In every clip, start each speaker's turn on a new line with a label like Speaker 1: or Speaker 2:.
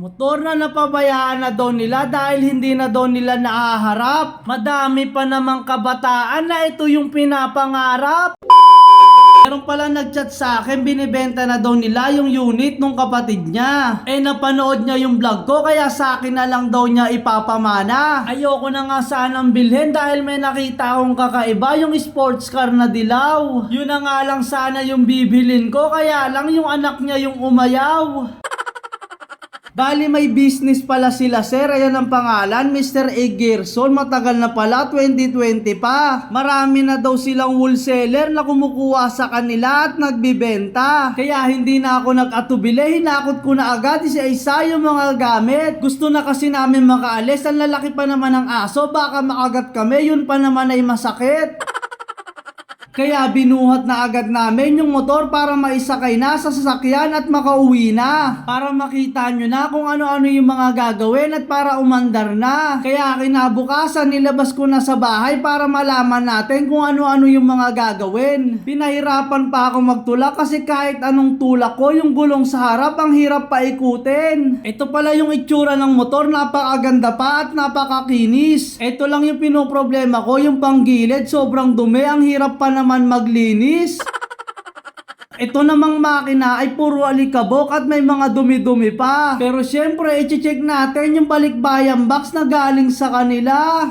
Speaker 1: Motor na napabayaan na daw nila dahil hindi na daw nila naaharap. Madami pa namang kabataan na ito yung pinapangarap. Meron pala nagchat sa akin, binibenta na daw nila yung unit nung kapatid niya. Napanood niya yung vlog ko kaya sa akin na lang daw niya ipapamana. Ayoko na nga sanang bilhin dahil may nakita akong kakaiba, yung sports car na dilaw. Yun na nga lang sana yung bibilin ko, kaya lang yung anak niya yung umayaw. Bali may business pala sila sir, ayan ang pangalan, Mr. A. Gerson, matagal na pala, 2020 pa. Marami na daw silang wholesaler na kumukuha sa kanila at nagbibenta. Kaya hindi na ako nag-atubili, hinakot ko na agad isa-isa yung mga gamit. Gusto na kasi namin makaalis, ang lalaki pa naman ng aso, baka makagat kami, yun pa naman ay masakit. Kaya binuhat na agad namin yung motor para maisakay na sa sasakyan at makauwi na. Para makita nyo na kung ano-ano yung mga gagawin at para umandar na. Kaya kinabukasan nilabas ko na sa bahay para malaman natin kung ano-ano yung mga gagawin. Pinahirapan pa ako magtulak kasi kahit anong tulak ko, yung gulong sa harap ang hirap paikutin. Ito pala yung itsura ng motor, napakaganda pa at napakakinis. Ito lang yung pinoproblema ko, yung panggilid sobrang dumi, ang hirap pa naman maglinis. Ito namang makina ay puro alikabok at may mga dumi-dumi pa. Pero syempre, i-check natin yung balikbayan box na galing sa kanila.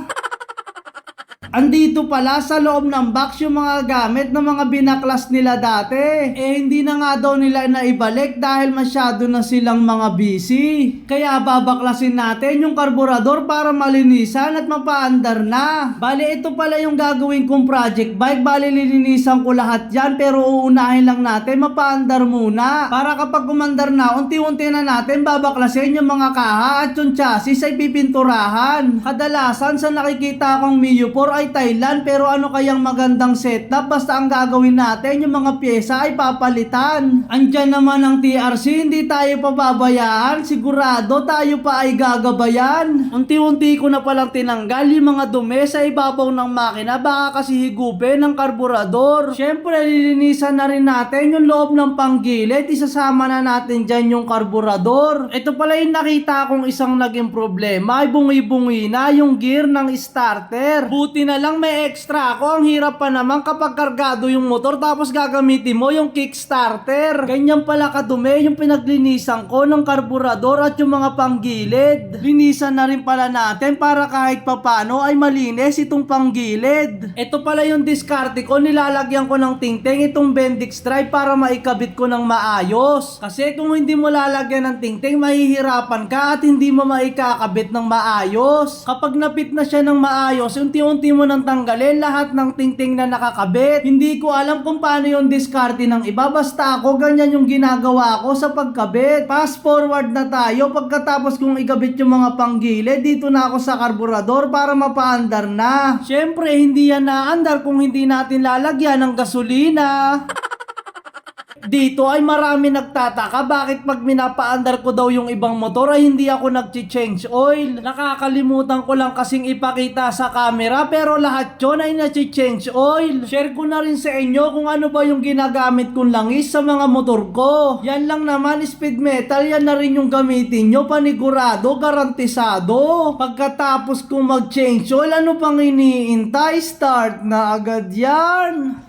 Speaker 1: Andito pala sa loob ng box yung mga gamit na mga binaklas nila dati. Hindi na nga daw nila naibalik dahil masyado na silang mga busy. Kaya babaklasin natin yung karburador para malinisan at mapaandar na. Bali ito pala yung gagawin kong project bike. Bali lilinisan ko lahat yan pero uunahin lang natin mapaandar muna. Para kapag umandar na, unti-unti na natin babaklasin yung mga kaha at yung chassis ay pipinturahan. Kadalasan sa nakikita akong Mio 4 ay Thailand, pero ano kayang magandang setup, basta ang gagawin natin yung mga pyesa ay papalitan. Andyan naman ang TRC, hindi tayo pababayaan, sigurado tayo pa ay gagabayan. Unti-unti ko na palang tinanggal yung mga dumi sa ibabaw ng makina, baka kasi higupin ng karburador. Syempre lilinisan na rin natin yung loob ng panggilid, isasama na natin dyan yung karburador. Ito pala yung nakita kong isang naging problema, ay bungi-bungi na yung gear ng starter. Buti na lang may extra ako, ang hirap pa naman kapag kargado yung motor tapos gagamitin mo yung kickstarter. Ganyan pala kadumi yung pinaglinisan ko ng karburador at yung mga panggilid. Linisan na rin pala natin para kahit papano ay malinis itong panggilid. Ito pala yung diskarte ko, nilalagyan ko ng tingting itong Bendix drive para maikabit ko ng maayos. Kasi kung hindi mo lalagyan ng tingting, mahihirapan ka at hindi mo maikakabit ng maayos. Kapag napit na siya ng maayos, unti-unti mo nang tanggalin lahat ng tingting na nakakabit. Hindi ko alam kung paano yung diskarte ng iba, basta ako ganyan yung ginagawa ko sa pagkabit. Fast forward na tayo, pagkatapos kong ikabit yung mga panggilid, dito na ako sa karburador para mapaandar na. Syempre hindi yan naandar kung hindi natin lalagyan ng gasolina. Dito ay marami nagtataka bakit pag minapaandar ko daw yung ibang motor ay hindi ako nag-change oil. Nakakalimutan ko lang kasing ipakita sa camera pero lahat yun ay nag-change oil. Share ko na rin sa inyo kung ano ba yung ginagamit kong langis sa mga motor ko. Yan lang naman, speed metal, yan na rin yung gamitin nyo, panigurado, garantisado. Pagkatapos kong mag-change oil, ano pang iniintay? Start na agad yan.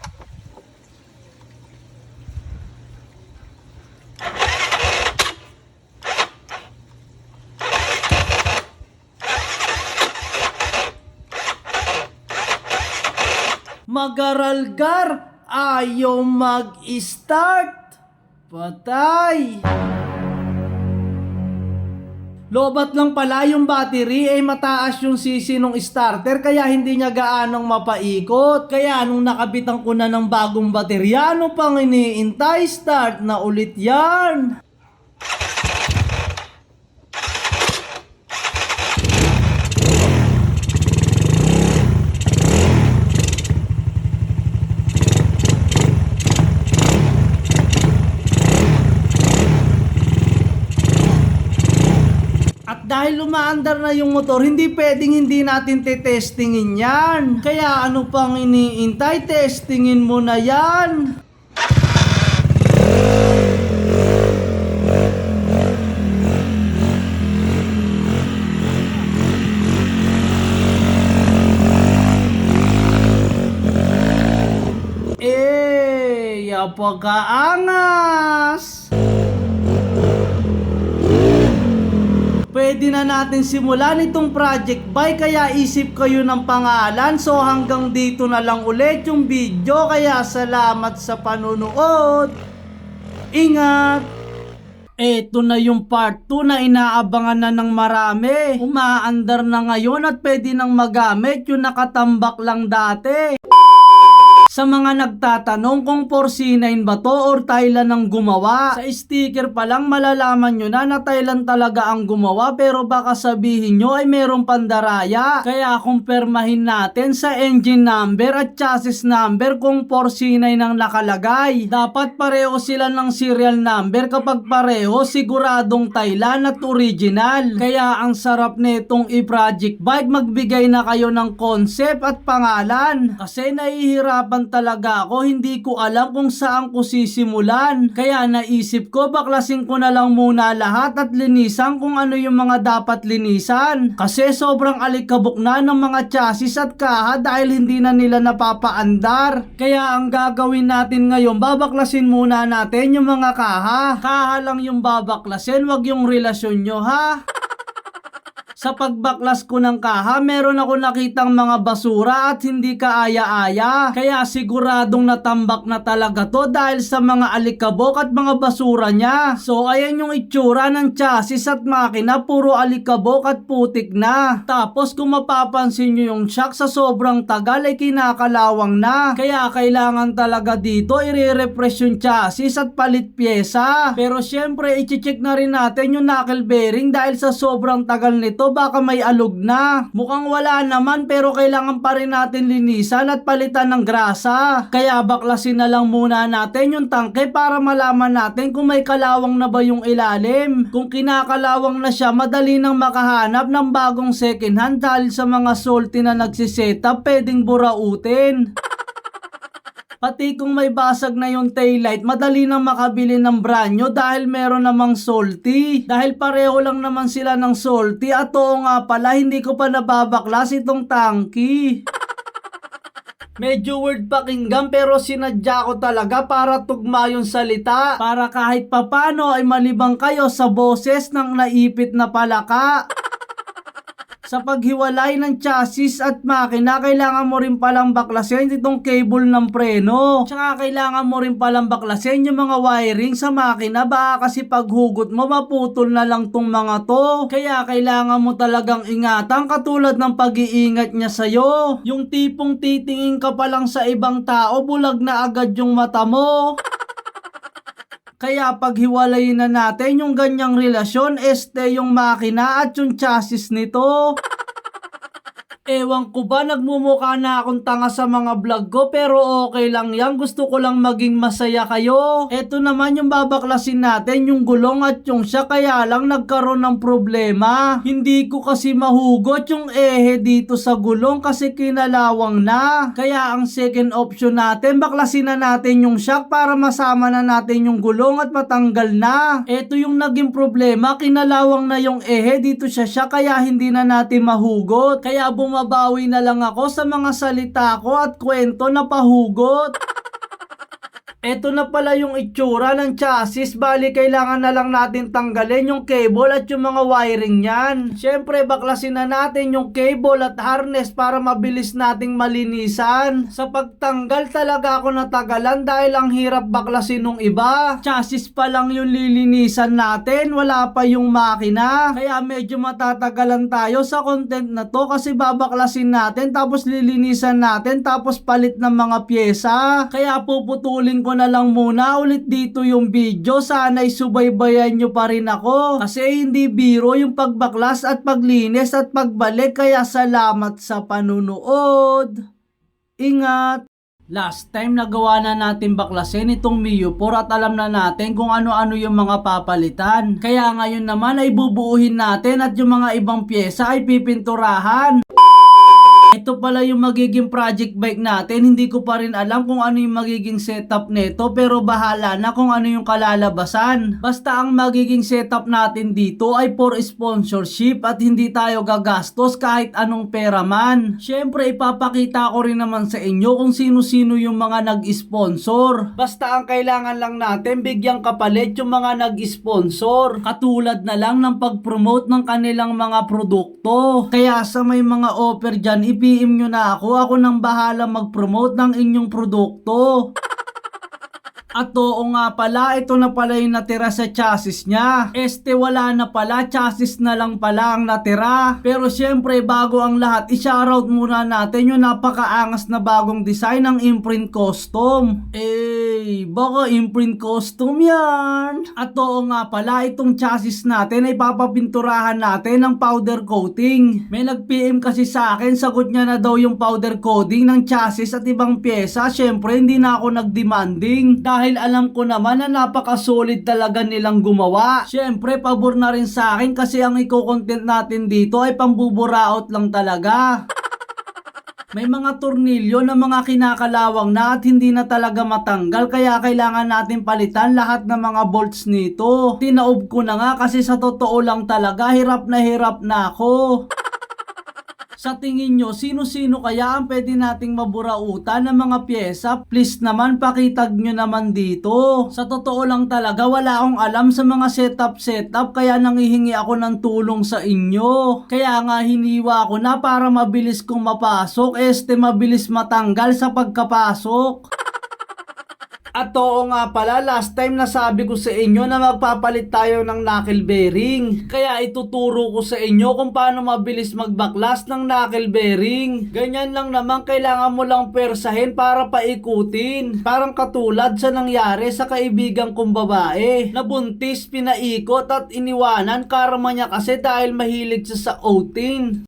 Speaker 1: Magaralgar, ayaw mag-start. Patay. Lobat lang pala yung battery, mataas yung sisi ng starter kaya hindi niya gaanong mapaikot. Kaya nung nakabitan ko na ng bagong baterya, ano pang iniintay? Start na ulit yan. Dahil umaandar na yung motor, hindi pwedeng hindi natin te-testingin yan. Kaya ano pang iniintay? Testingin mo na yan. Napakaangas! Pwede na natin simulan itong project bike kaya isip kayo ng pangalan. So hanggang dito na lang ulit yung video kaya salamat sa panunood. Ingat! Eto na yung part 2 na inaabangan na ng marami. Umaandar na ngayon at pwede nang magamit yung nakatambak lang dati. Sa mga nagtatanong kung 4C9 ba to or Thailand ang gumawa, sa sticker pa lang malalaman nyo na Thailand talaga ang gumawa pero baka sabihin nyo ay merong pandaraya. Kaya kumpirmahin natin sa engine number at chassis number kung 4C9 ang nakalagay. Dapat pareho sila ng serial number, kapag pareho siguradong Thailand at original. Kaya ang sarap nitong i-project bike, magbigay na kayo ng concept at pangalan. Kasi nahihirapan talaga ako, hindi ko alam kung saan ko sisimulan. Kaya naisip ko baklasin ko na lang muna lahat at linisan kung ano yung mga dapat linisan. Kasi sobrang alikabok na ng mga chassis at kaha dahil hindi na nila napapaandar. Kaya ang gagawin natin ngayon, babaklasin muna natin yung mga kaha. Kaha lang yung babaklasin, wag yung relasyon nyo ha. Sa pagbaklas ko ng kaha, meron ako nakitang mga basura at hindi kaaya-aya. Kaya siguradong natambak na talaga to dahil sa mga alikabok at mga basura niya. So ayan yung itsura ng chassis at makina, puro alikabok at putik na. Tapos kung mapapansin nyo yung shock sa sobrang tagal ay kinakalawang na. Kaya kailangan talaga dito i-refresh yung chassis at palit pyesa. Pero syempre i-check na rin natin yung knuckle bearing dahil sa sobrang tagal nito baka may alog na. Mukhang wala naman pero kailangan pa rin natin linisan at palitan ng grasa. Kaya baklasin na lang muna natin yung tangke para malaman natin kung may kalawang na ba yung ilalim. Kung kinakalawang na siya, madali nang makahanap ng bagong second hand dahil sa mga salty na nagsisetup pwedeng burautin. Pati kung may basag na yung taillight, madali nang makabili ng brand new dahil meron namang salty. Dahil pareho lang naman sila ng salty at oo nga pala, hindi ko pa nababaklas itong tangki. Medyo weird pakinggan pero sinadya ko talaga para tugma yung salita. Para kahit papano ay malibang kayo sa boses ng naipit na palaka. Sa paghiwalay ng chassis at makina, kailangan mo rin palang baklasin itong cable ng preno. Tsaka kailangan mo rin palang baklasin yung mga wiring sa makina, baka kasi paghugot mo maputol na lang tong mga to. Kaya kailangan mo talagang ingatan katulad ng pag-iingat niya sa'yo. Yung tipong titingin ka pa lang sa ibang tao, bulag na agad yung mata mo. Kaya paghiwalayin na natin yung ganyang relasyon, yung makina at yung chassis nito. Ewan ko ba, nagmumukha na akong tanga sa mga vlog ko pero okay lang yan, gusto ko lang maging masaya kayo. Eto naman yung babaklasin natin, yung gulong at yung siya, kaya lang nagkaroon ng problema. Hindi ko kasi mahugot yung ehe dito sa gulong kasi kinalawang na. Kaya ang second option natin, baklasin na natin yung shock para masama na natin yung gulong at matanggal na. Eto yung naging problema, kinalawang na yung ehe dito siya kaya hindi na natin mahugot. Kaya bumabawi na lang ako sa mga salita ko at kwento na pahugot. Eto na pala yung itsura ng chassis, bali kailangan na lang natin tanggalin yung cable at yung mga wiring niyan. Syempre baklasin na natin yung cable at harness para mabilis nating malinisan. Sa pagtanggal talaga ako natagalan dahil ang hirap baklasin nung iba. Chassis pa lang yung lilinisan natin, wala pa yung makina. Kaya medyo matatagalan tayo sa content na to kasi babaklasin natin tapos lilinisan natin tapos palit ng mga pyesa. Kaya puputulin ko na lang muna ulit dito yung video. Sana'y subaybayan nyo pa rin ako kasi hindi biro yung pagbaklas at paglinis at pagbalik. Kaya salamat sa panunood. Ingat! Last time nagawa na natin baklasin itong Mio 4 at alam na natin kung ano-ano yung mga papalitan. Kaya ngayon naman ay bubuuhin natin at yung mga ibang pyesa ay pipinturahan. Ito pala yung magiging project bike natin. Hindi ko pa rin alam kung ano yung magiging setup nito, pero bahala na kung ano yung kalalabasan. Basta ang magiging setup natin dito ay for sponsorship at hindi tayo gagastos kahit anong pera man. Syempre ipapakita ko rin naman sa inyo kung sino-sino yung mga nag-sponsor. Basta ang kailangan lang natin bigyang kapalit yung mga nag-sponsor. Katulad na lang ng pag-promote ng kanilang mga produkto. Kaya sa may mga offer dyan, i-PM nyo na ako. Ako nang bahala mag-promote ng inyong produkto. At oo nga pala, ito na pala yung natira sa chassis niya. Wala na pala, chassis na lang pala ang natira. Pero syempre, bago ang lahat, i-shoutout muna natin yung napakaangas na bagong design ng Imprint Custom. Baka Imprint Custom yan. At oo nga pala, itong chassis natin ay papapinturahan natin ng powder coating. May nag-PM kasi sa akin, sagot niya na daw yung powder coating ng chassis at ibang pyesa. Syempre, hindi na ako nag-demanding. Dahil alam ko naman na napaka-solid talaga nilang gumawa. Syempre, pabor na rin sa akin kasi ang i-content natin dito ay pambuburaot lang talaga. May mga tornilyo na mga kinakalawang na at hindi na talaga matanggal kaya kailangan natin palitan lahat ng mga bolts nito. Tinaob ko na nga kasi sa totoo lang talaga hirap na ako. Sa tingin nyo, sino-sino kaya ang pwede nating maburautan ng mga pyesa? Please naman, pakitag nyo naman dito. Sa totoo lang talaga, wala akong alam sa mga setup kaya nangihingi ako ng tulong sa inyo. Kaya nga hiniwa ko na para mabilis kong mapasok, mabilis matanggal sa pagkapasok. At oo nga pala, last time nasabi ko sa inyo na magpapalit tayo ng knuckle bearing. Kaya ituturo ko sa inyo kung paano mabilis magbaklas ng knuckle bearing. Ganyan lang naman, kailangan mo lang persahin para paikutin. Parang katulad sa nangyari sa kaibigan kong babae. Nabuntis, pinaikot at iniwanan karma niya kasi dahil mahilig siya sa outing.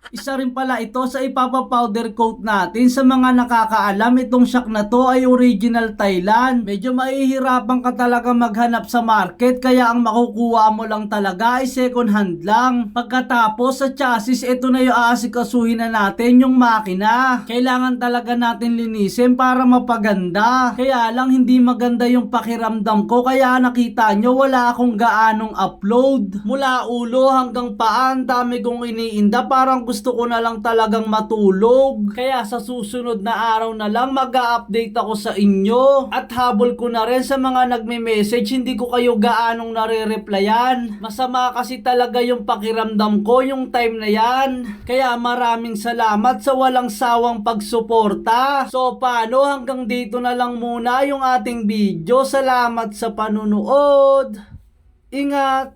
Speaker 1: Isa rin pala ito sa ipapa-powder coat natin. Sa mga nakakaalam, itong shock na to ay original Thailand. Medyo mahihirapan ka talaga maghanap sa market kaya ang makukuha mo lang talaga ay second hand lang. Pagkatapos sa chassis, ito na yung aasikasuhin na natin yung makina. Kailangan talaga natin linisin para mapaganda. Kaya lang hindi maganda yung pakiramdam ko kaya nakita nyo wala akong gaanong upload. Mula ulo hanggang paa, ang dami kong iniinda, parang gusto ko na lang talagang matulog. Kaya sa susunod na araw na lang mag-a-update ako sa inyo. At habol ko na rin sa mga nagme-message, hindi ko kayo gaanong nare-replyan. Masama kasi talaga yung pakiramdam ko yung time na yan. Kaya maraming salamat sa walang sawang pagsuporta. So paano, hanggang dito na lang muna yung ating video. Salamat sa panunood. Ingat!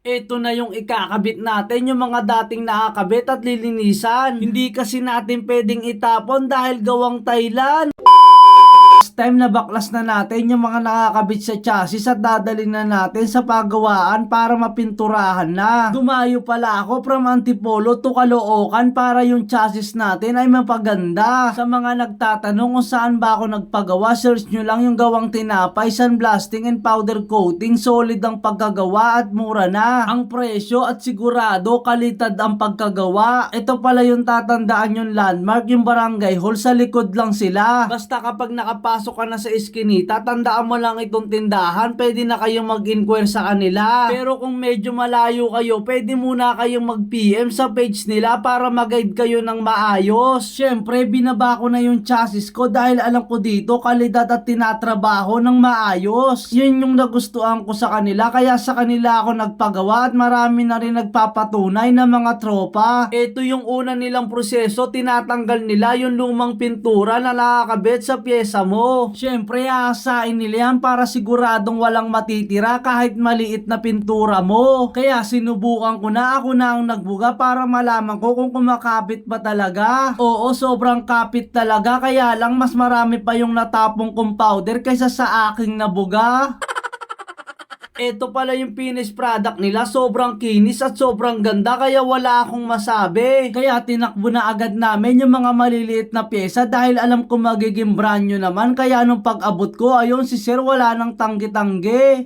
Speaker 1: Ito na yung ikakabit natin, yung mga dating nakakabit at lilinisan. Hindi kasi natin pwedeng itapon dahil gawang Thailand. Time na baklas na natin yung mga nakakabit sa chassis at dadalhin na natin sa paggawaan para mapinturahan na. Dumayo pala ako from Antipolo to Caloocan para yung chassis natin ay mapaganda. Sa mga nagtatanong kung saan ba ako nagpagawa, search nyo lang yung gawang tinapay, sandblasting and powder coating. Solid ang pagkagawa at mura na ang presyo at sigurado kalitad ang pagkagawa. Ito pala yung tatandaan yung landmark, yung barangay hall, sa likod lang sila. Basta kapag nakapasok ka na sa Eskinita, tandaan mo lang itong tindahan, pwede na kayong mag-inquire sa kanila. Pero kung medyo malayo kayo, pwede muna kayong mag-PM sa page nila para mag-guide kayo ng maayos. Syempre, binaba ko na yung chassis ko dahil alam ko dito kalidad at tinatrabaho ng maayos. Yun yung nagustuhan ko sa kanila, kaya sa kanila ako nagpagawa at marami na rin nagpapatunay na mga tropa. Ito yung una nilang proseso, tinatanggal nila yung lumang pintura na nakakabit sa pyesa mo. Syempre, aasain nila yan para siguradong walang matitira kahit maliit na pintura mo. Kaya sinubukan ko na, ako na ang nagbuga para malaman ko kung kumakapit ba talaga. Oo, sobrang kapit talaga, kaya lang mas marami pa yung natapong kong powder kaysa sa aking nabuga. Ito pala yung finished product nila, sobrang kinis at sobrang ganda kaya wala akong masabi. Kaya tinakbo na agad namin yung mga maliliit na pyesa dahil alam ko magiging brand new naman, kaya nung pag-abot ko, ayun si sir wala nang tanggi-tanggi.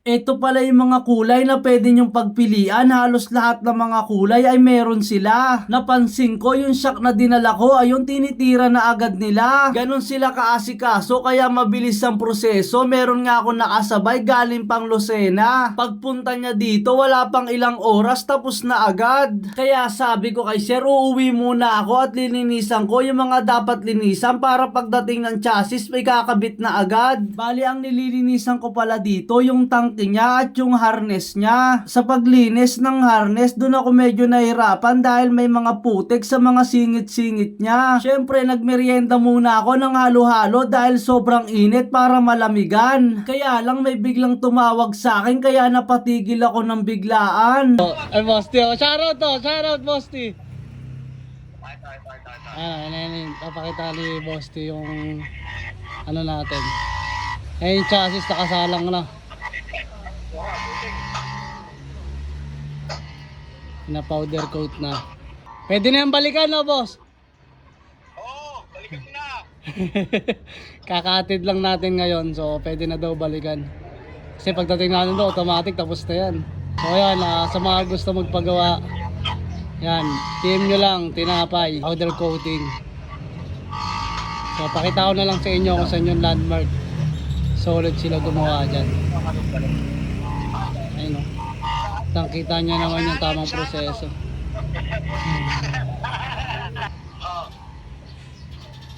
Speaker 1: Ito pala yung mga kulay na pwede nyong pagpilian. Halos lahat ng mga kulay ay meron sila. Napansin ko yung shock na dinala ko, ayun tinitira na agad nila. Ganon sila kaasikaso kaya mabilis ang proseso. Meron nga ako nakasabay galing pang Lucena. Pagpunta niya dito wala pang ilang oras tapos na agad. Kaya sabi ko kay sir, uuwi muna ako at lilinisan ko yung mga dapat linisan para pagdating ng chassis may kakabit na agad. Bali ang nililinisan ko pala dito yung tank niya at yung harness niya. Sa paglinis ng harness, doon ako medyo nahirapan dahil may mga putik sa mga singit-singit niya. Syempre, nagmerienda muna ako ng halo-halo dahil sobrang init para malamigan. Kaya lang may biglang tumawag sa akin kaya napatigil ako ng biglaan. Ay, Bosti, shoutout Bosti. Papakita ni Bosti yung ano natin. Ay, yung chassis nakasalang na. Na powder coat na. Pwede na yung balikan, no, boss?
Speaker 2: Oo, balikan mo na.
Speaker 1: Kakatid lang natin ngayon, so pwede na daw balikan. Kasi pagdating natin daw, automatic tapos na yan. So yan, sa mga gusto magpagawa, yan, PM nyo lang, tinapay, powder coating. So pakita ko na lang sa inyo kung saan yung landmark. Solid sila gumawa dyan. Ayun, no. Kita niya naman yung tamang proseso.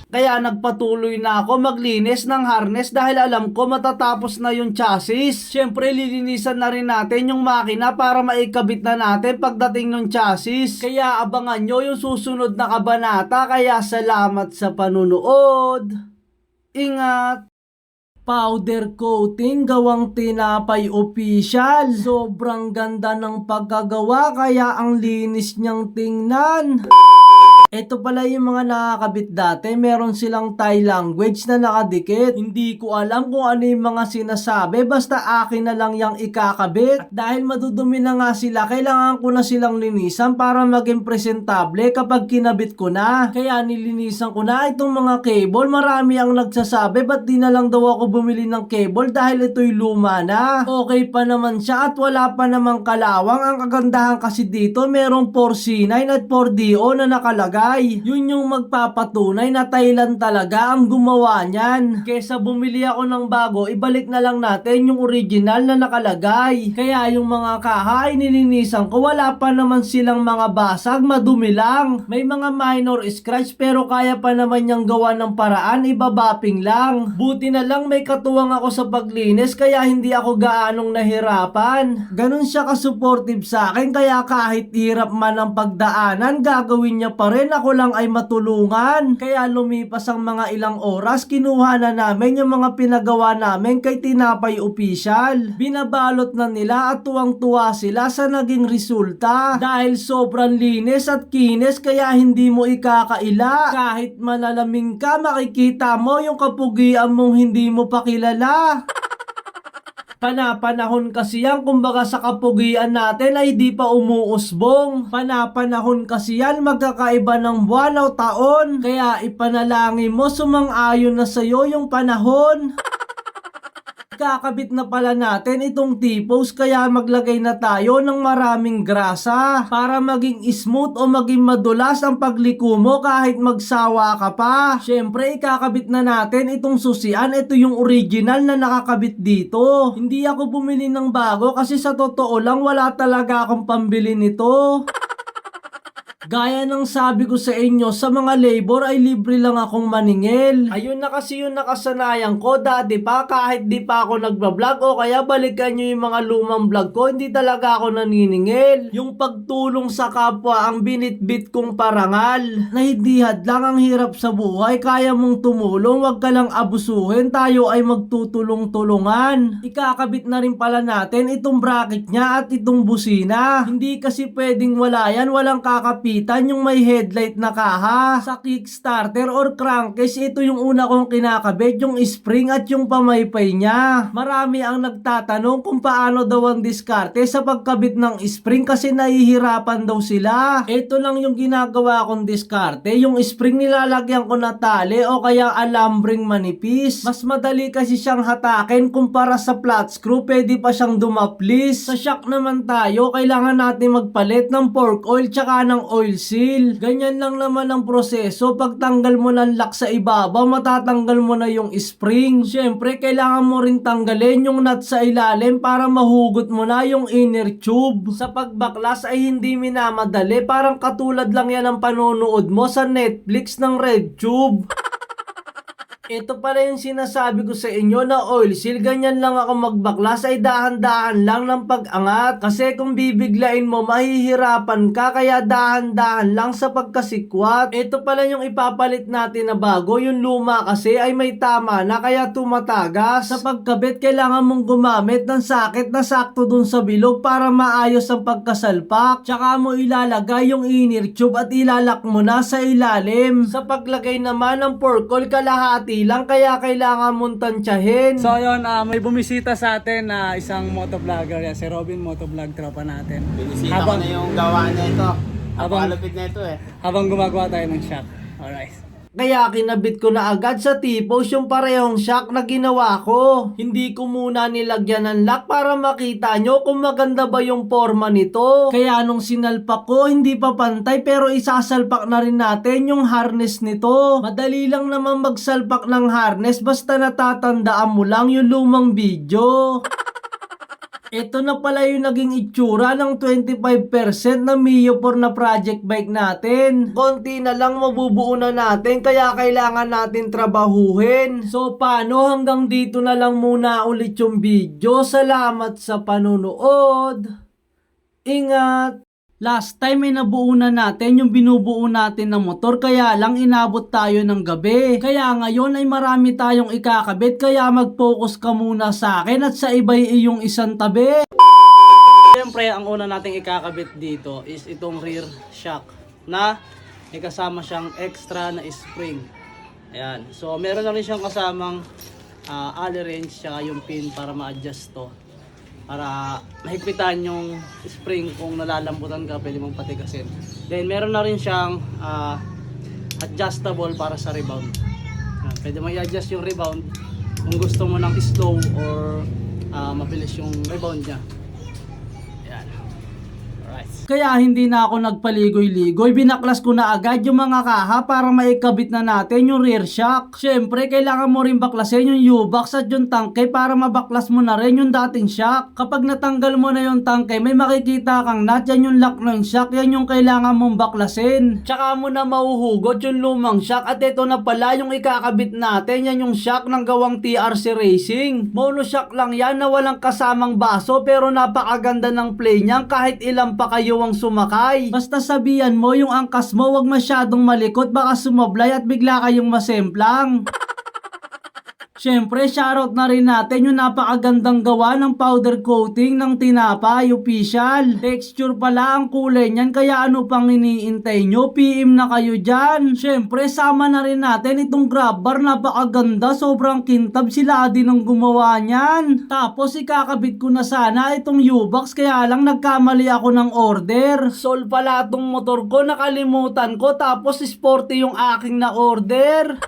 Speaker 1: Kaya nagpatuloy na ako maglinis ng harness dahil alam ko matatapos na yung chassis. Siyempre lilinisan na rin natin yung makina para maikabit na natin pagdating ng chassis. Kaya abangan nyo yung susunod na kabanata. Kaya salamat sa panunood. Ingat! Powder coating gawang tinapay official. Sobrang ganda ng pagkagawa kaya ang linis niyang tingnan. Ito pala yung mga nakakabit dati. Meron silang Thai language na nakadikit. Hindi ko alam kung ano yung mga sinasabi. Basta akin na lang yung ikakabit. At dahil madudumi na nga sila, kailangan ko na silang linisan para maging presentable kapag kinabit ko na. Kaya nilinisan ko na itong mga cable. Marami ang nagsasabi, ba't di na lang daw ako bumili ng cable dahil ito'y luma na. Okay pa naman siya at wala pa namang kalawang. Ang kagandahan kasi dito, merong 4C9 at 4DO na nakalagay. Yun yung magpapatunay na Thailand talaga ang gumawa niyan. Kesa bumili ako ng bago, ibalik na lang natin yung original na nakalagay. Kaya yung mga kaha nilinisan ko, wala pa naman silang mga basag, madumi lang. May mga minor scratch pero kaya pa naman niyang gawa ng paraan, ibabapping lang. Buti na lang may katuwang ako sa paglinis kaya hindi ako gaanong nahirapan. Ganun siya ka-supportive sa akin kaya kahit hirap man ang pagdaanan, gagawin niya pa rin. Ako lang ay matulungan. Kaya lumipas ang mga ilang oras, kinuha na namin yung mga pinagawa namin kay Tinapay Official. Binabalot na nila at tuwang-tuwa sila sa naging resulta. Dahil sobrang linis at kinis kaya hindi mo ikakaila. Kahit malalaming ka, makikita mo yung kapugian mong hindi mo pa kilala. Panapanahon kasi yan, kumbaga sa kapugian natin ay di pa umuusbong. Panapanahon kasi yan, magkakaiba ng buwan o taon. Kaya ipanalangin mo, sumang-ayon na sa'yo yung panahon. Kakabit na pala natin itong T-post kaya maglagay na tayo ng maraming grasa para maging smooth o maging madulas ang pagliko mo kahit magsawa ka pa. Syempre ikakabit na natin itong susian. Ito yung original na nakakabit dito. Hindi ako bumili ng bago kasi sa totoo lang wala talaga akong pambili nito. Gaya ng sabi ko sa inyo, sa mga labor ay libre lang akong maningil. Ayun na kasi yung nakasanayan ko dati pa kahit di pa ako nagbablog o kaya balikan nyo yung mga lumang vlog ko, hindi talaga ako naniningil. Yung pagtulong sa kapwa ang binitbit kong parangal. Na hindi hadlang ang hirap sa buhay, kaya mong tumulong, wag ka lang abusuhin, tayo ay magtutulong-tulungan. Ikakabit na rin pala natin itong bracket niya at itong busina. Hindi kasi pwedeng wala yan, walang kakapit gamitan yung may headlight na kaha. Sa kickstarter or crankcase, ito yung una kong kinakabit, yung spring at yung pamaypay niya. Marami ang nagtatanong kung paano daw ang diskarte sa pagkabit ng spring kasi nahihirapan daw sila. Ito lang yung ginagawa kong diskarte, yung spring nilalagyan ko na tali o kaya alambring manipis. Mas madali kasi siyang hatakin kumpara sa flat screw, pwede pa siyang dumaplis. Sa shock naman tayo, kailangan natin magpalit ng fork oil tsaka ng oil seal. Ganyan lang naman ang proseso. Pagtanggal mo ng lock sa ibabaw, matatanggal mo na yung spring. Syempre, kailangan mo rin tanggalin yung nut sa ilalim para mahugot mo na yung inner tube. Sa pagbaklas ay hindi minamadali. Parang katulad lang yan ang panonood mo sa Netflix ng Red Tube. Ito pala yung sinasabi ko sa inyo na oil seal. Ganyan lang ako magbaklas, ay dahan-dahan lang ng pag-angat. Kasi kung bibiglain mo, mahihirapan ka. Kaya dahan-dahan lang sa pagkasikwat. Ito pala yung ipapalit natin na bago. Yung luma kasi ay may tama na kaya tumatagas. Sa pagkabit, kailangan mong gumamit ng sakit na sakto dun sa bilog para maayos ang pagkasalpak. Tsaka mo ilalagay yung inner tube at ilalak mo na sa ilalim. Sa paglagay naman ng fork oil, kalahati lang kaya kailangan mong tansyahin.
Speaker 3: So yun, may bumisita sa atin na isang motovlogger yan, si Robin Motovlog, tropa natin.
Speaker 4: Binisita ko na yung gawa na ito. Napakalupit na ito eh.
Speaker 3: Habang gumagawa tayo ng shock. Alright.
Speaker 1: Kaya kinabit ko na agad sa T-post yung parehong shock na ginawa ko. Hindi ko muna nilagyan ng lock para makita nyo kung maganda ba yung forma nito. Kaya nung sinalpak ko, hindi pa pantay pero isasalpak na rin natin yung harness nito. Madali lang naman magsalpak ng harness basta natatandaan mo lang yung lumang video. Ito na pala yung naging itsura ng 25% na Mio 4 na project bike natin. Konti na lang mabubuo na natin kaya kailangan natin trabahuhin. So paano, hanggang dito na lang muna ulit yung video. Salamat sa panonood. Ingat! Last time ay nabuo na natin yung binubuo natin ng motor kaya lang inabot tayo ng gabi. Kaya ngayon ay marami tayong ikakabit kaya mag-focus ka muna sa akin at sa iba iyong isang tabi. Siyempre ang una nating ikakabit dito is itong rear shock na may kasama siyang extra na spring. Ayan. So meron na rin siyang kasamang alley wrench tsaka yung pin para ma-adjust to. Para mahigpitan yung spring kung nalalambutan ka, pwede mong patigasin. Then meron na rin siyang adjustable para sa rebound. Pwede mo i-adjust yung rebound kung gusto mo ng slow or mabilis yung rebound niya. Ayan. Alright. Kaya hindi na ako nagpaligoy-ligoy, binaklas ko na agad yung mga kaha para maikabit na natin yung rear shock. Syempre, kailangan mo rin baklasin yung U-box at yung tangke para mabaklas mo na rin yung dating shock. Kapag natanggal mo na yung tangke, may makikita kang nut, yan yung lock ng shock, yan yung kailangan mong baklasin. Tsaka mo na mahuhugot yung lumang shock at ito na pala yung ikakabit natin, yan yung shock ng gawang TRC Racing. Mono shock lang yan na walang kasamang baso pero napakaganda ng play niyan kahit ilang pa kayo ang sumakay. Basta sabihan mo yung angkas mo, wag masyadong malikot, baka sumablay at bigla kayong masemplang. Syempre, shoutout na rin natin yung napakagandang gawa ng powder coating ng Tinapay Official. Texture pala ang kulay niyan, kaya ano pang iniintay nyo? PM na kayo dyan. Syempre, sama na rin natin itong grab bar, napakaganda, sobrang kintab, sila din ang gumawa niyan. Tapos ikakabit ko na sana itong U-box, kaya lang nagkamali ako ng order. Sol pala itong motor ko, nakalimutan ko, tapos sporty yung aking na order.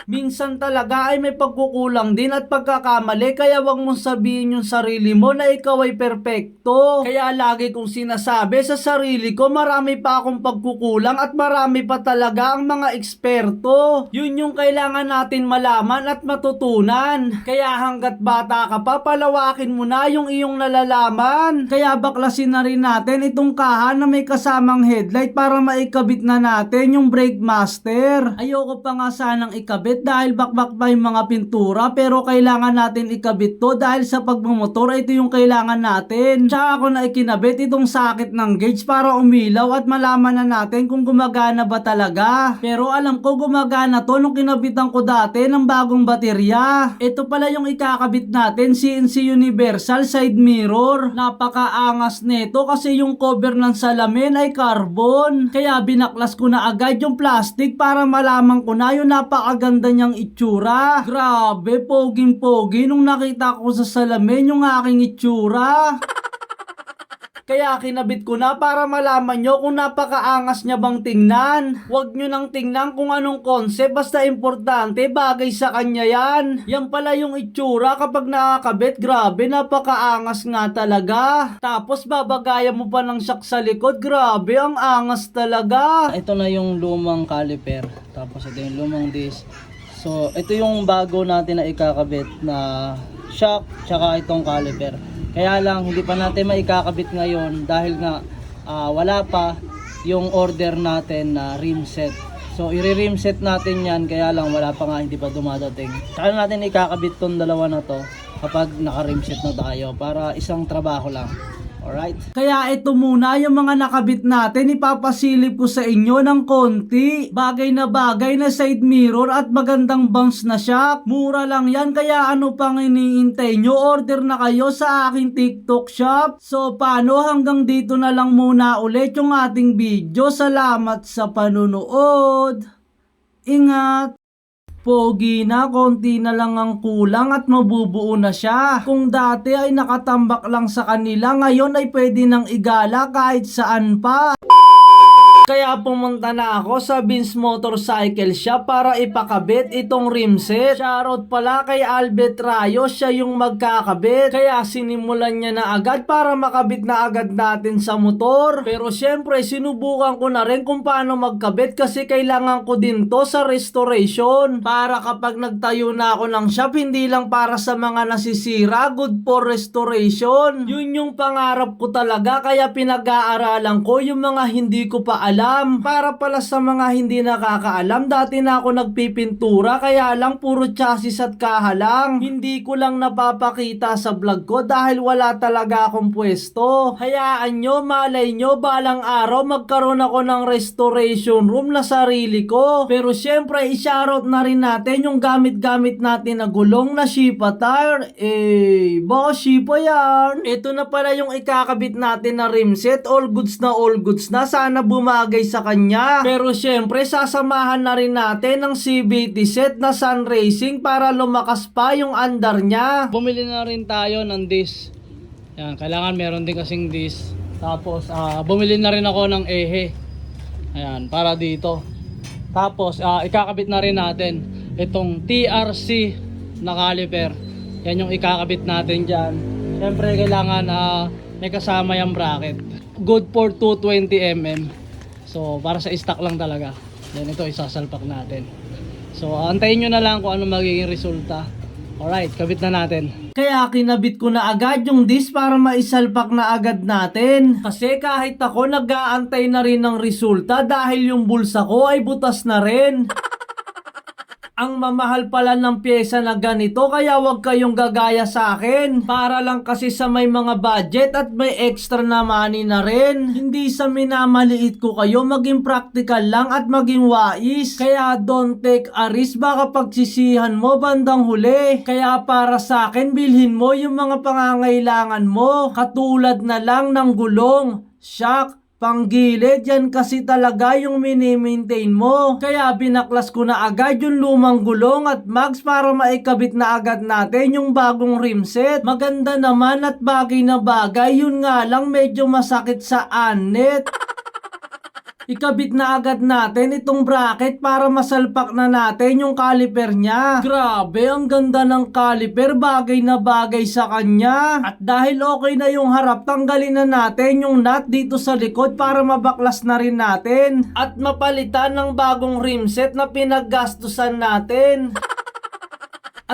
Speaker 1: Minsan talaga ay may pagkukulang din at pagkakamali kaya wag mong sabihin yung sarili mo na ikaw ay perpekto. Kaya lagi kong sinasabi sa sarili ko marami pa akong pagkukulang at marami pa talaga ang mga eksperto. Yun yung kailangan natin malaman at matutunan. Kaya hanggat bata ka pa, palawakin mo na yung iyong nalalaman. Kaya baklasin na rin natin itong kaha na may kasamang headlight para maikabit na natin yung brake master. Ayoko pa nga sanang ikabit ikabit dahil bakbak pa yung mga pintura, pero kailangan natin ikabit to dahil sa pagmumotor ito yung kailangan natin. Tsaka ako na ikinabit itong sakit ng gauge para umilaw at malaman na natin kung gumagana ba talaga. Pero alam ko gumagana to nung kinabitan ko dati ng bagong baterya. Ito pala yung ikakabit natin, CNC Universal Side Mirror. Napakaangas nito kasi yung cover ng salamin ay carbon. Kaya binaklas ko na agad yung plastic para malaman ko na yung napakaganda niyang itsura. Grabe, poging-pogi nung nakita ko sa salamin yung aking itsura. Kaya kinabit ko na para malaman nyo kung napakaangas niya bang tingnan. Huwag nyo nang tingnan kung anong concept, basta importante bagay sa kanya yan. Yan pala yung itsura kapag nakakabit, grabe napakaangas nga talaga. Tapos babagayan mo pa ng shock sa likod, grabe ang angas talaga. Ito na yung lumang caliper, tapos ito yung lumang disc. So ito yung bago natin na ikakabit na shock tsaka itong caliper. Kaya lang hindi pa natin maikakabit ngayon dahil nga wala pa yung order natin na rim set. So i-rim set natin yan, kaya lang wala pa nga, hindi pa dumadating. Saka natin ikakabit tong dalawa na to kapag naka-rim set na tayo para isang trabaho lang. Alright? Kaya ito muna yung mga nakabit natin, ipapasilip ko sa inyo ng konti. Bagay na side mirror at magandang bounce na shock. Mura lang yan, kaya ano pang iniintay nyo? Order na kayo sa aking TikTok shop. So paano, hanggang dito na lang muna ulit yung ating video. Salamat sa panunood. Ingat! Pogi na, konti na lang ang kulang at mabubuo na siya. Kung dati ay nakatambak lang sa kanila, ngayon ay pwede nang igala kahit saan pa. Kaya pumunta na ako sa Vince Motorcycle Shop para ipakabit itong rim set. Shoutout pala kay Albert Rayo, siya yung magkakabit. Kaya sinimulan niya na agad para makabit na agad natin sa motor. Pero syempre sinubukan ko na rin kung paano magkabit kasi kailangan ko din to sa restoration. Para kapag nagtayo na ako ng shop, hindi lang para sa mga nasisira, good for restoration. Yun yung pangarap ko talaga, kaya pinag-aaralan ko yung mga hindi ko pa alam. Para pala sa mga hindi nakakaalam, dati na ako nagpipintura, kaya lang puro chassis at kahalang. Hindi ko lang napapakita sa vlog ko dahil wala talaga akong pwesto. Hayaan nyo, malay nyo, balang araw magkaroon ako ng restoration room na sarili ko. Pero syempre, i-shoutout na rin natin yung gamit-gamit natin na gulong na Shipa tire. Baka Shipa yan. Ito na pala yung ikakabit natin na rim set. All goods na. Sana bumagay sa kanya. Pero syempre, sasamahan na rin natin ng CVT set na Sun Racing para lumakas pa yung andar niya. Bumili na rin tayo ng disc. Yan, kailangan meron din kasing disc. Tapos, bumili na rin ako ng ehe. Ayan, para dito. Tapos, ikakabit na rin natin itong TRC na caliper. Yan yung ikakabit natin dyan. Syempre, kailangan may kasama yung bracket. Good for 220mm. So, para sa stock lang talaga. Yan, ito isasalpak natin. So, antayin nyo na lang kung ano magiging resulta. Alright, kabit na natin. Kaya kinabit ko na agad yung disc para maisalpak na agad natin. Kasi kahit ako nag-aantay na rin ng resulta dahil yung bulsa ko ay butas na rin. Ang mamahal pala ng pyesa na ganito, kaya wag kayong gagaya sa akin. Para lang kasi sa may mga budget at may extra na money na rin. Hindi sa minamaliit ko kayo, maging practical lang at maging wais. Kaya don't take a risk, baka pagsisihan mo bandang huli. Kaya para sa akin, bilhin mo yung mga pangangailangan mo. Katulad na lang ng gulong, shock, panggilid, yan kasi talaga yung mini-maintain mo. Kaya binaklas ko na agad yung lumang gulong at mags para maikabit na agad natin yung bagong rim set. Maganda naman at bagay na bagay, yun nga lang medyo masakit sa anet. Ikabit na agad natin itong bracket para masalpak na natin yung caliper niya. Grabe, ang ganda ng caliper, bagay na bagay sa kanya. At dahil okay na yung harap, tanggalin na natin yung nut dito sa likod para mabaklas na rin natin. At mapalitan ng bagong rim set na pinaggastusan natin.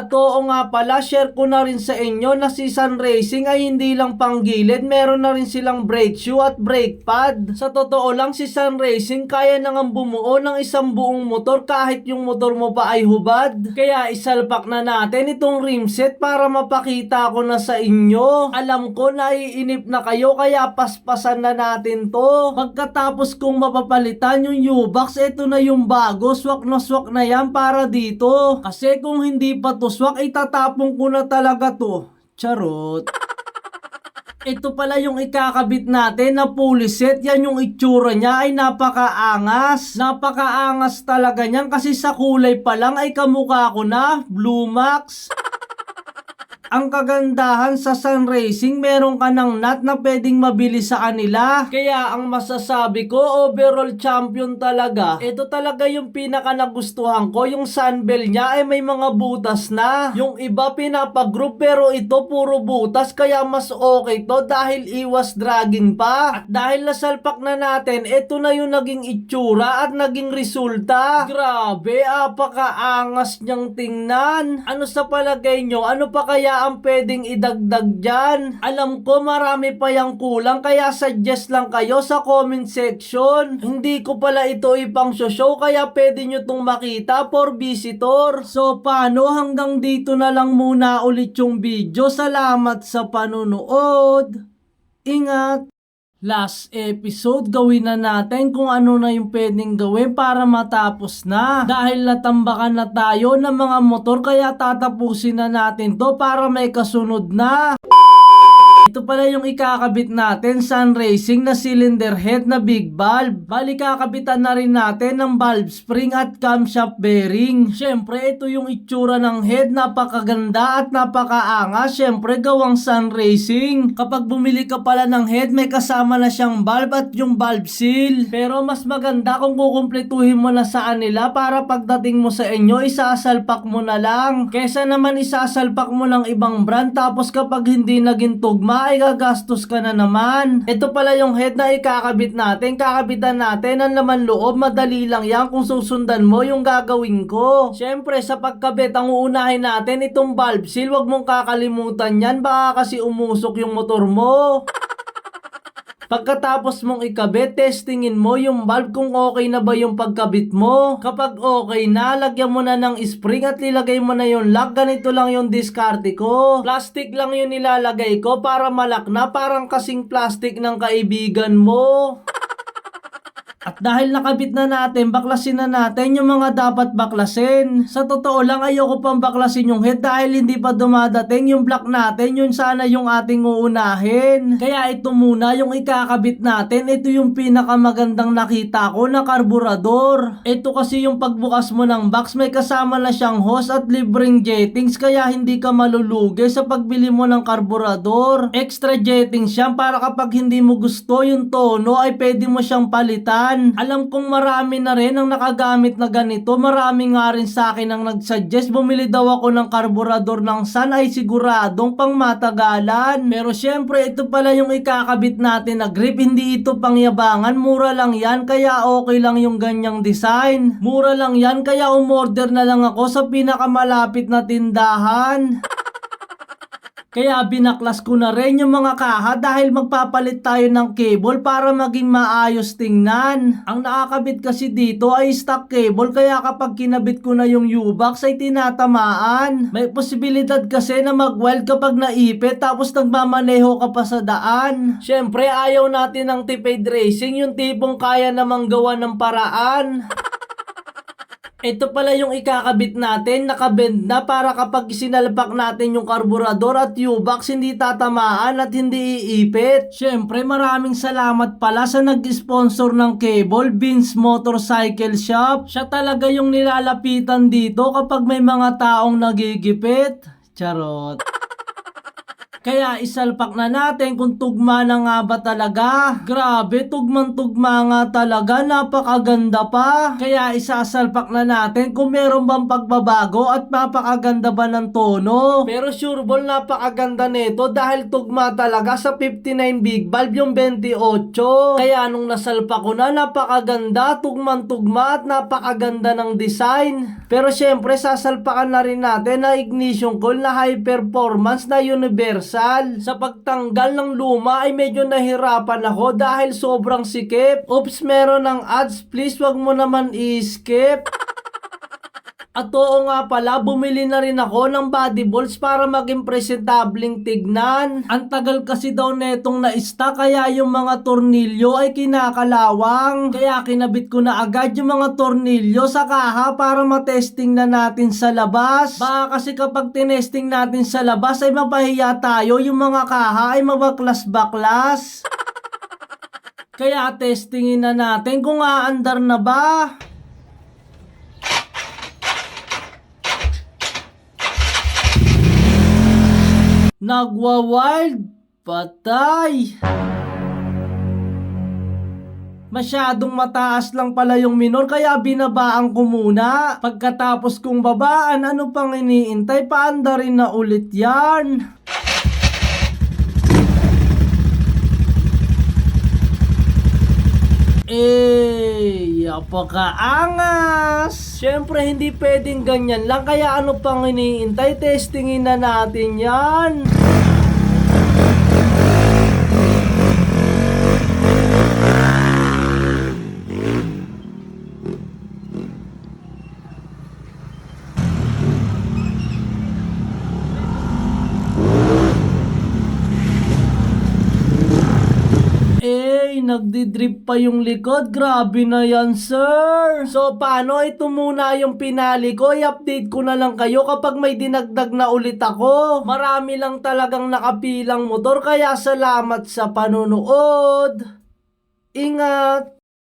Speaker 1: At oo nga pala, share ko na rin sa inyo na si Sun Racing ay hindi lang panggilid, meron na rin silang brake shoe at brake pad. Sa totoo lang, si Sun Racing kaya nang bumuo ng isang buong motor kahit yung motor mo pa ay hubad. Kaya isalpak na natin itong rim set para mapakita ko na sa inyo. Alam ko naiinip na kayo kaya paspasan na natin to. Pagkatapos kong mapapalitan yung U-Box, ito na yung bago. Swak na yan para dito. Kasi kung hindi pa to swak, itatapong ko na talaga to. Charot. Ito pala yung ikakabit natin na pulley set. Yan yung itsura niya ay napakaangas. Napakaangas talaga niyan kasi sa kulay pa lang ay kamukha ko na. Blue Max. Ang kagandahan sa Sun Racing, meron ka ng nut na pwedeng mabili sa kanila. Kaya ang masasabi ko, overall champion talaga. Ito talaga yung pinaka nagustuhan ko. Yung sunbell niya ay may mga butas na. Yung iba pinapagroup pero ito puro butas. Kaya mas okay to dahil iwas dragging pa. At dahil nasalpak na natin, ito na yung naging itsura at naging resulta. Grabe, apakaangas niyang tingnan. Ano sa palagay nyo? Ano pa kaya ang pwedeng idagdag dyan? Alam ko marami pa yung kulang kaya suggest lang kayo sa comment section. Hindi ko pala ito ipang show kaya pwede nyo itong makita for visitor. So paano, hanggang dito na lang muna ulit yung video. Salamat sa panunood. Ingat! Last episode, gawin na natin kung ano na yung pwedeng gawin para matapos na. Dahil natambakan na tayo ng mga motor kaya tatapusin na natin to para may kasunod na. Ito pala yung ikakabit natin, Sun Racing na cylinder head na big valve. Bali kakabitan na rin natin ng valve spring at camshaft bearing. Syempre ito yung itsura ng head, napakaganda at napakaangas. Syempre gawang Sun Racing. Kapag bumili ka pala ng head, may kasama na siyang valve at yung valve seal. Pero mas maganda kung kukumpletuhin mo na sa kanila para pagdating mo sa inyo, isasalpak mo na lang. Kesa naman isasalpak mo ng ibang brand tapos kapag hindi naging tugma ay gagastos ka na naman. Ito pala yung head na ikakabit natin. Kakabitan natin ang laman loob. Madali lang yan kung susundan mo yung gagawin ko. Syempre sa pagkabit ang uunahin natin itong valve seal. Huwag mong kakalimutan yan. Baka kasi umusok yung motor mo. Pagkatapos mong ikabit, testingin mo yung valve kung okay na ba yung pagkabit mo. Kapag okay na, lagyan mo na ng spring at nilagay mo na yung lock. Ganito lang yung diskarte ko. Plastic lang yung nilalagay ko para malak na, parang kasing plastic ng kaibigan mo. At dahil nakabit na natin, baklasin na natin yung mga dapat baklasin. Sa totoo lang, ayoko pang baklasin yung head dahil hindi pa dumadating yung block natin. Yun sana yung ating uunahin. Kaya ito muna yung ikakabit natin. Ito yung pinakamagandang nakita ko na karburador. Ito kasi yung pagbukas mo ng box, may kasama na siyang hose at libreng jettings. Kaya hindi ka malulugi sa pagbili mo ng karburador. Extra jettings siya para kapag hindi mo gusto yung tono ay pwede mo siyang palitan. Alam kong marami na rin ang nakagamit na ganito. Marami nga rin sa akin ang nagsuggest. Bumili daw ako ng karburador ng Sun ay siguradong pang matagalan. Pero syempre ito pala yung ikakabit natin na grip. Hindi ito pangyabangan. Mura lang yan kaya okay lang yung ganyang design. Mura lang yan kaya umorder na lang ako sa pinakamalapit na tindahan. Kaya binaklas ko na rin yung mga kaha dahil magpapalit tayo ng cable para maging maayos tingnan. Ang nakakabit kasi dito ay stock cable kaya kapag kinabit ko na yung U-Box ay tinatamaan. May posibilidad kasi na mag-weld kapag naipit tapos nagmamaneho ka pa sa daan. Syempre ayaw natin ng tipid racing, yung tipong kaya namang gawa ng paraan. Ito pala yung ikakabit natin, nakabend na para kapag sinalpak natin yung karburador at U-Box hindi tatamaan at hindi iipit. Syempre maraming salamat pala sa nag-sponsor ng cable, Vince Motorcycle Shop. Siya talaga yung nilalapitan dito kapag may mga taong nagigipit. Charot. Kaya isalpak na natin kung tugma na nga ba talaga. Grabe, tugmang-tugma nga talaga, napakaganda pa. Kaya isasalpak na natin kung meron bang pagbabago at napakaganda ba ng tono. Pero sure ball, napakaganda nito dahil tugma talaga sa 59 big valve yung 28. Kaya nung nasalpak ko na, napakaganda, tugmang-tugma at napakaganda ng design. Pero syempre sasalpakan na rin natin na ignition coil na high performance na universal. Sa pagtanggal ng luma ay medyo nahirapan ako dahil sobrang sikip. Oops, meron ng ads, please wag mo naman i-skip. At oo nga pala, bumili na rin ako ng body balls para maging presentableng tignan. Ang tagal kasi daw netong na-stock kaya yung mga tornilyo ay kinakalawang. Kaya kinabit ko na agad yung mga tornilyo sa kaha para matesting na natin sa labas. Baka kasi kapag tinesting natin sa labas ay mapahiya tayo, yung mga kaha ay mabaklas-baklas. Kaya testingin na natin kung aandar na ba. Nagwa-wild, patay. Masyadong mataas lang pala yung minor kaya binabaan ko muna. Pagkatapos kong babaan, ano pang iniintay? Paanda rin na ulit yan. Apakaangas! Siyempre hindi pwedeng ganyan lang kaya ano pang iniintay? Testingin na natin yan. Nagdidrip pa yung likod. Grabe na yan, sir. So, paano? Ito muna yung pinali ko. I-update ko na lang kayo kapag may dinagdag na ulit ako. Marami lang talagang nakapilang motor. Kaya salamat sa panonood. Ingat!